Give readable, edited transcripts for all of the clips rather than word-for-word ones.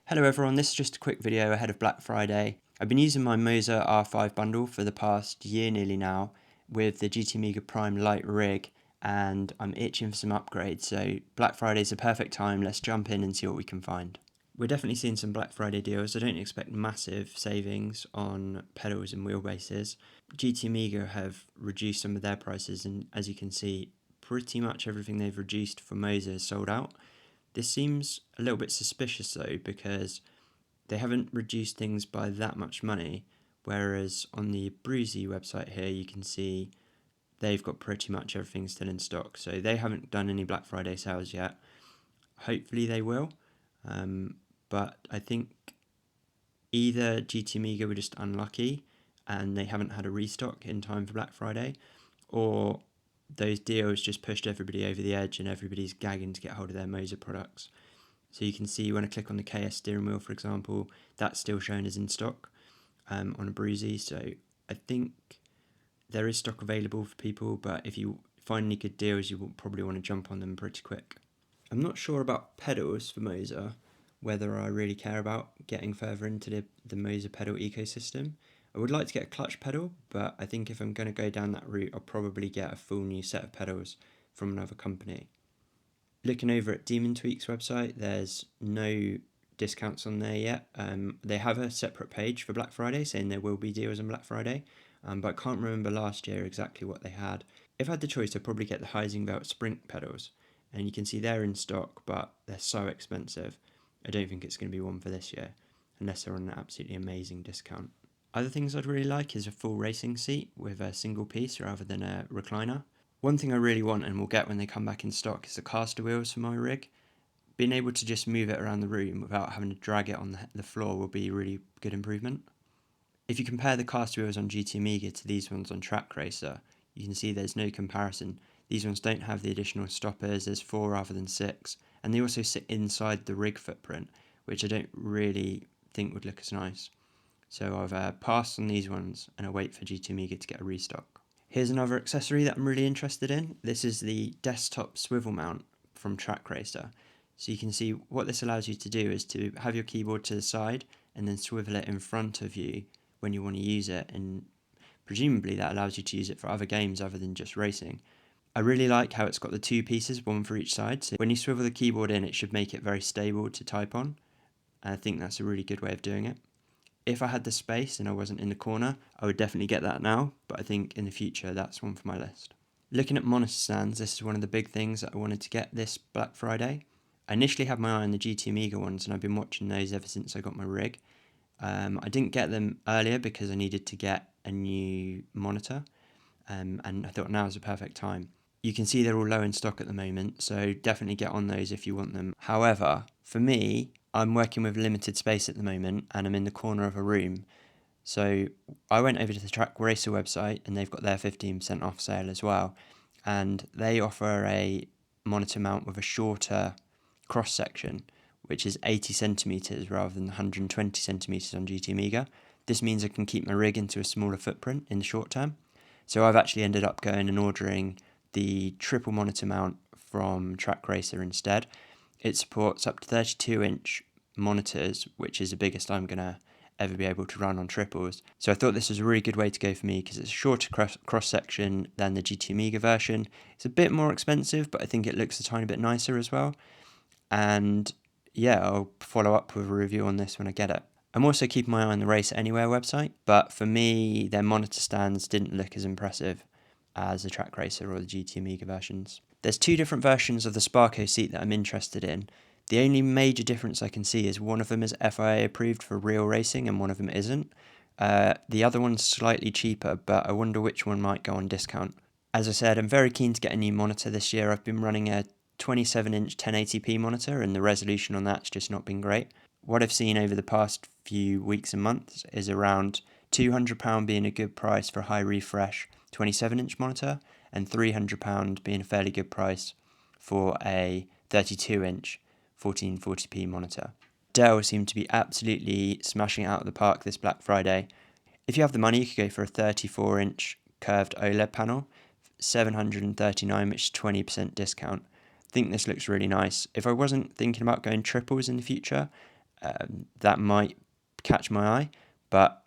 Hello everyone, this is just a quick video ahead of Black Friday. I've been using my Moza R5 Bundle for the past year nearly now with the gtomega Prime Lite rig, and I'm itching for some upgrades, so Black Friday is a perfect time. Let's jump in and see what we can find. We're definitely seeing some Black Friday deals. I don't expect massive savings on pedals and wheelbases. gtomega have reduced some of their prices, and as you can see, pretty much everything they've reduced for Moza is sold out. This seems a little bit suspicious though, because they haven't reduced things by that much money, whereas on the Bruzy website here you can see they've got pretty much everything still in stock, so they haven't done any Black Friday sales yet. Hopefully they will, but I think either gtomega were just unlucky and they haven't had a restock in time for Black Friday, or those deals just pushed everybody over the edge and everybody's gagging to get hold of their Moza products. So you can see when I click on the KS steering wheel, for example, that's still shown as in stock on a Bruzy. So I think there is stock available for people, but if you find any good deals, you will probably want to jump on them pretty quick. I'm not sure about pedals for Moza, whether I really care about getting further into the Moza pedal ecosystem. I would like to get a clutch pedal, but I think if I'm going to go down that route, I'll probably get a full new set of pedals from another company. Looking over at Demon Tweak's website, there's no discounts on there yet. They have a separate page for Black Friday saying there will be deals on Black Friday, but I can't remember last year exactly what they had. If I had the choice, I'd probably get the Heisingvelt Sprint pedals, and you can see they're in stock, but they're so expensive. I don't think it's going to be one for this year, unless they're on an absolutely amazing discount. Other things I'd really like is a full racing seat with a single piece rather than a recliner. One thing I really want, and will get when they come back in stock, is the caster wheels for my rig. Being able to just move it around the room without having to drag it on the floor will be a really good improvement. If you compare the caster wheels on gtomega to these ones on trakracer, you can see there's no comparison. These ones don't have the additional stoppers, there's 4 rather than 6, and they also sit inside the rig footprint, which I don't really think would look as nice. So I've passed on these ones and I wait for gtomega to get a restock. Here's another accessory that I'm really interested in. This is the desktop swivel mount from trakracer. So you can see what this allows you to do is to have your keyboard to the side and then swivel it in front of you when you want to use it, and presumably that allows you to use it for other games other than just racing. I really like how it's got the 2 pieces, one for each side, so when you swivel the keyboard in, it should make it very stable to type on. I think that's a really good way of doing it. If I had the space and I wasn't in the corner, I would definitely get that now, but I think in the future that's one for my list. Looking at monitor stands, this is one of the big things that I wanted to get this Black Friday. I initially had my eye on the gtomega ones, and I've been watching those ever since I got my rig. I didn't get them earlier because I needed to get a new monitor, and I thought now is the perfect time. You can see they're all low in stock at the moment, so definitely get on those if you want them. However, for me, I'm working with limited space at the moment and I'm in the corner of a room. So I went over to the trakracer website and they've got their 15% off sale as well. And they offer a monitor mount with a shorter cross section, which is 80 centimeters rather than 120 centimeters on gtomega. This means I can keep my rig into a smaller footprint in the short term. So I've actually ended up going and ordering the triple monitor mount from trakracer instead. It supports up to 32-inch monitors, which is the biggest I'm going to ever be able to run on triples. So I thought this was a really good way to go for me because it's a shorter cross-section than the gtomega version. It's a bit more expensive, but I think it looks a tiny bit nicer as well. And yeah, I'll follow up with a review on this when I get it. I'm also keeping my eye on the Race Anywhere website, but for me, their monitor stands didn't look as impressive as the trakracer or the gtomega versions. There's 2 different versions of the Sparko seat that I'm interested in. The only major difference I can see is one of them is FIA approved for real racing and one of them isn't. The other one's slightly cheaper, but I wonder which one might go on discount. As I said, I'm very keen to get a new monitor this year. I've been running a 27-inch 1080p monitor and the resolution on that's just not been great. What I've seen over the past few weeks and months is around £200 being a good price for a high refresh 27-inch monitor and £300 being a fairly good price for a 32-inch 1440p monitor. Dell seem to be absolutely smashing it out of the park this Black Friday. If you have the money, you could go for a 34-inch curved OLED panel, $739, which is 20% discount. I think this looks really nice. If I wasn't thinking about going triples in the future, that might catch my eye, but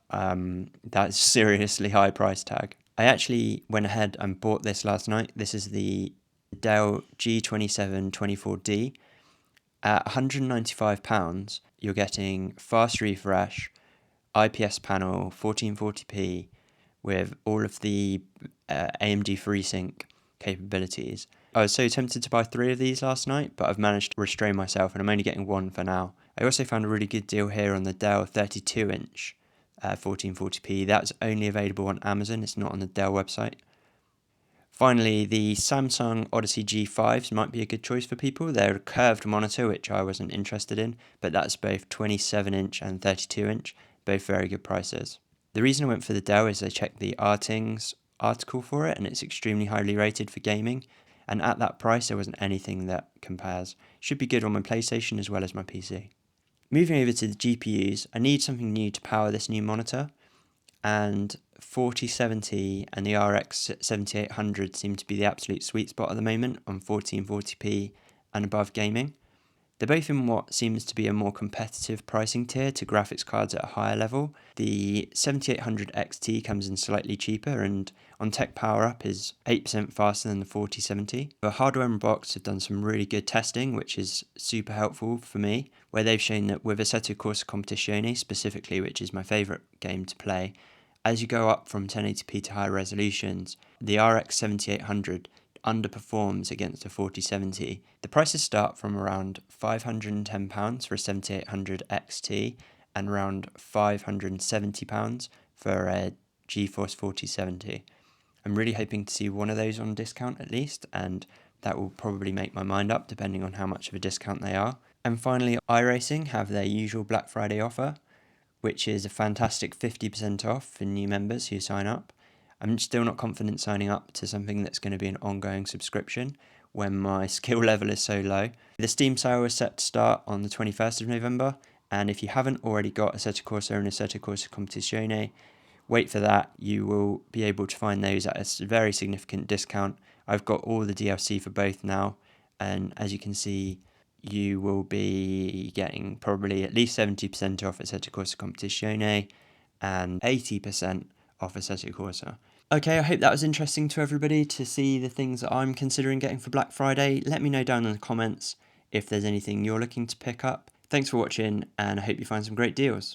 that's seriously high price tag. I actually went ahead and bought this last night. This is the Dell G2724D. At £195, you're getting fast refresh, IPS panel, 1440p, with all of the AMD FreeSync capabilities. I was so tempted to buy 3 of these last night, but I've managed to restrain myself and I'm only getting 1 for now. I also found a really good deal here on the Dell 32-inch 1440p. That's only available on Amazon, it's not on the Dell website. Finally, the Samsung Odyssey G5s might be a good choice for people. They're a curved monitor, which I wasn't interested in, but that's both 27-inch and 32-inch, both very good prices. The reason I went for the Dell is I checked the Artings article for it, and it's extremely highly rated for gaming, and at that price there wasn't anything that compares. Should be good on my PlayStation as well as my PC. Moving over to the GPUs, I need something new to power this new monitor, and 4070 and the RX 7800 seem to be the absolute sweet spot at the moment on 1440p and above gaming. They're both in what seems to be a more competitive pricing tier to graphics cards at a higher level. The 7800 XT comes in slightly cheaper and on tech power up is 8% faster than the 4070. The Hardware Unboxed have done some really good testing, which is super helpful for me, where they've shown that with Assetto Corsa Competizione specifically, which is my favourite game to play, as you go up from 1080p to higher resolutions, the RX 7800 underperforms against a 4070. The prices start from around £510 for a 7800 XT and around £570 for a GeForce 4070. I'm really hoping to see one of those on discount at least, and that will probably make my mind up depending on how much of a discount they are. And finally, iRacing have their usual Black Friday offer, which is a fantastic 50% off for new members who sign up. I'm still not confident signing up to something that's going to be an ongoing subscription when my skill level is so low. The Steam sale is set to start on the 21st of November, and if you haven't already got Assetto Corsa and Assetto Corsa Competizione, wait for that. You will be able to find those at a very significant discount. I've got all the DLC for both now, and as you can see, you will be getting probably at least 70% off Assetto Corsa Competizione and 80% off Assetto Corsa. Okay, I hope that was interesting to everybody to see the things that I'm considering getting for Black Friday. Let me know down in the comments if there's anything you're looking to pick up. Thanks for watching, and I hope you find some great deals.